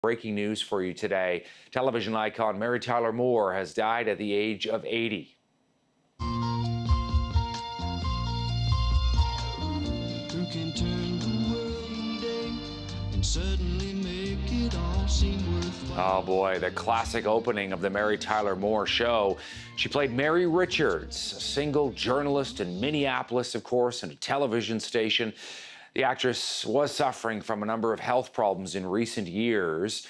Breaking news for you today. Television icon Mary Tyler Moore has died at the age of 80. Who can turn the world day and suddenly make it all seem worthwhile? Oh boy, the classic opening of the Mary Tyler Moore Show. She played Mary Richards, a single journalist in Minneapolis, of course, and a television station. The actress was suffering from a number of health problems in recent years.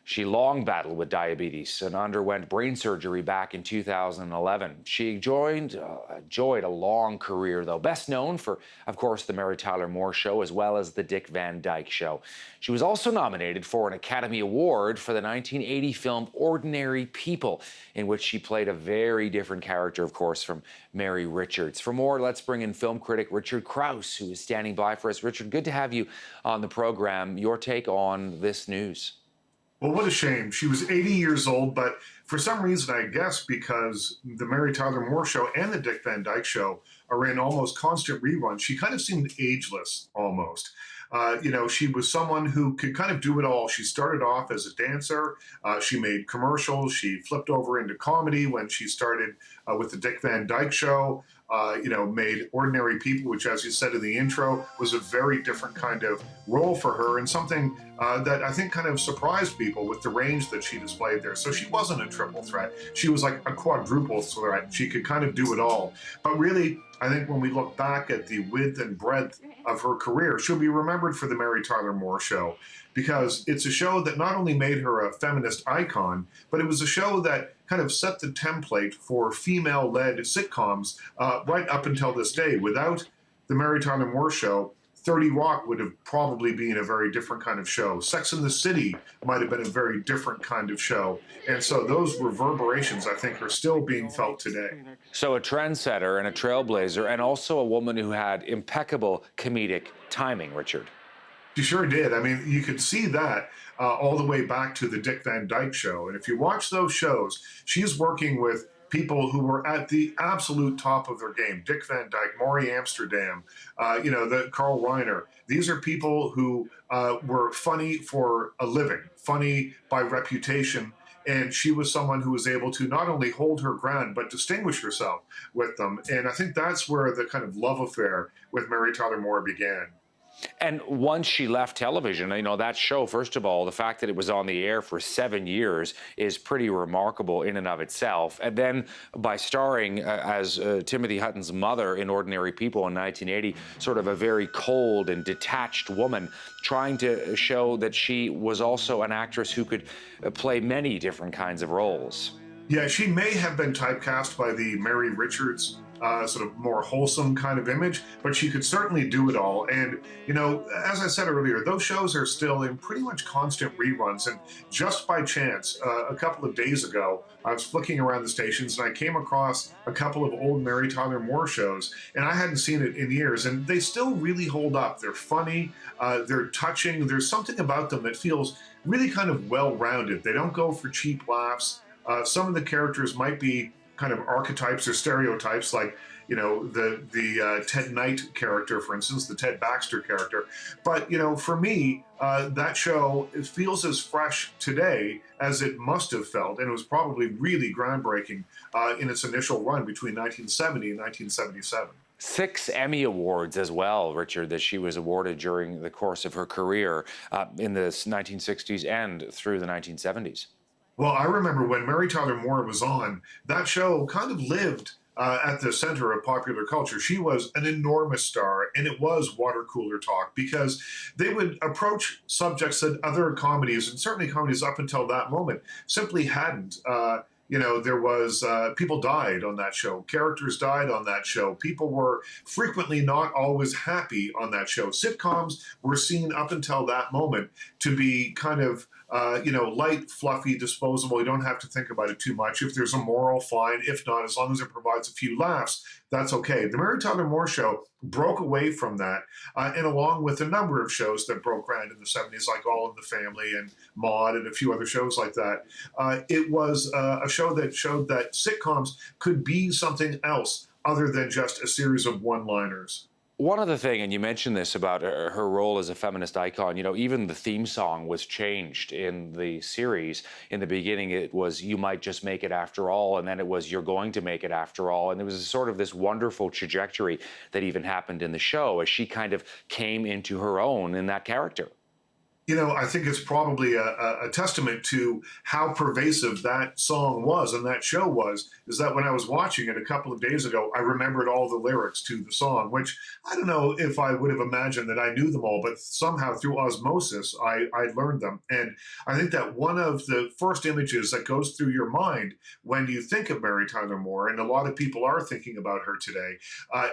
She long battled with diabetes and underwent brain surgery back in 2011. She enjoyed a long career, though, best known for, of course, the Mary Tyler Moore Show, as well as the Dick Van Dyke Show. She was also nominated for an Academy Award for the 1980 film Ordinary People, in which she played a very different character, of course, from Mary Richards. For more, let's bring in film critic Richard Crouse, who is standing by for us. Richard, good to have you on the program. Your take on this news? Well, what a shame. She was 80 years old, but for some reason, I guess because the Mary Tyler Moore Show and the Dick Van Dyke Show are in almost constant reruns, she kind of seemed ageless almost. She was someone who could kind of do it all. She started off as a dancer. She made commercials. She flipped over into comedy when she started with the Dick Van Dyke Show. Made Ordinary People, which, as you said in the intro, was a very different kind of role for her and something that I think kind of surprised people with the range that she displayed there. So she wasn't a triple threat. She was like a quadruple threat. She could kind of do it all. But really, I think when we look back at the width and breadth of her career, she'll be remembered for the Mary Tyler Moore Show, because it's a show that not only made her a feminist icon, but it was a show that kind of set the template for female-led sitcoms right up until this day. Without the Mary Tyler Moore Show, 30 Rock would have probably been a very different kind of show. Sex and the City might have been a very different kind of show. And so those reverberations, I think, are still being felt today. So a trendsetter and a trailblazer, and also a woman who had impeccable comedic timing, Richard. She sure did. I mean, you could see that all the way back to the Dick Van Dyke Show. And if you watch those shows, she's working with people who were at the absolute top of their game. Dick Van Dyke, Maury Amsterdam, the Carl Reiner. These are people who were funny for a living, funny by reputation. And she was someone who was able to not only hold her ground, but distinguish herself with them. And I think that's where the kind of love affair with Mary Tyler Moore began. And once she left television, that show, first of all, the fact that it was on the air for 7 years is pretty remarkable in and of itself. And then by starring as Timothy Hutton's mother in Ordinary People in 1980, sort of a very cold and detached woman, trying to show that she was also an actress who could play many different kinds of roles. Yeah, she may have been typecast by the Mary Richards sort of more wholesome kind of image, but she could certainly do it all. And, as I said earlier, those shows are still in pretty much constant reruns. And just by chance, a couple of days ago, I was flicking around the stations and I came across a couple of old Mary Tyler Moore shows, and I hadn't seen it in years, and they still really hold up. They're funny, they're touching. There's something about them that feels really kind of well-rounded. They don't go for cheap laughs. Some of the characters might be kind of archetypes or stereotypes, like the Ted Knight character, for instance, the Ted Baxter character. But for me, that show, it feels as fresh today as it must have felt, and it was probably really groundbreaking in its initial run between 1970 and 1977. 6 Emmy Awards as well, Richard, that she was awarded during the course of her career in the 1960s and through the 1970s. Well, I remember when Mary Tyler Moore was on, that show kind of lived at the center of popular culture. She was an enormous star, and it was water cooler talk, because they would approach subjects that other comedies, and certainly comedies up until that moment, simply hadn't. There was people died on that show. Characters died on that show. People were frequently not always happy on that show. Sitcoms were seen up until that moment to be kind of light, fluffy, disposable. You don't have to think about it too much. If there's a moral, fine. If not, as long as it provides a few laughs, that's okay. The Mary Tyler Moore Show broke away from that, and along with a number of shows that broke ground in the 70s, like All in the Family and Maude and a few other shows like that, it was a show that showed that sitcoms could be something else other than just a series of one-liners. One other thing, and you mentioned this about her role as a feminist icon, even the theme song was changed in the series. In the beginning, it was "You Might Just Make It After All," and then it was "You're Going to Make It After All." And there was sort of this wonderful trajectory that even happened in the show as she kind of came into her own in that character. I think it's probably a testament to how pervasive that song was and that show was, is that when I was watching it a couple of days ago, I remembered all the lyrics to the song, which I don't know if I would have imagined that I knew them all, but somehow through osmosis, I learned them. And I think that one of the first images that goes through your mind when you think of Mary Tyler Moore, and a lot of people are thinking about her today,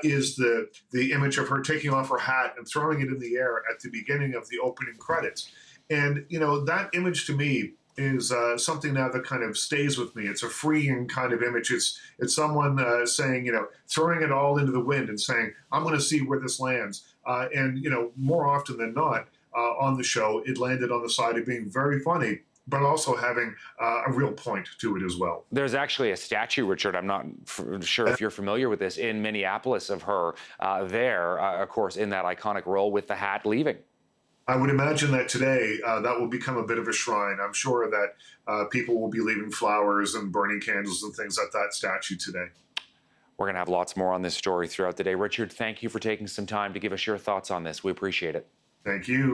is the image of her taking off her hat and throwing it in the air at the beginning of the opening credits. And, that image to me is something now that kind of stays with me. It's a freeing kind of image. It's someone saying, throwing it all into the wind and saying, I'm going to see where this lands. And, more often than not on the show, it landed on the side of being very funny, but also having a real point to it as well. There's actually a statue, Richard, I'm not sure if you're familiar with this, in Minneapolis of her there, of course, in that iconic role with the hat leaving. I would imagine that today that will become a bit of a shrine. I'm sure that people will be leaving flowers and burning candles and things at that statue today. We're going to have lots more on this story throughout the day. Richard, thank you for taking some time to give us your thoughts on this. We appreciate it. Thank you.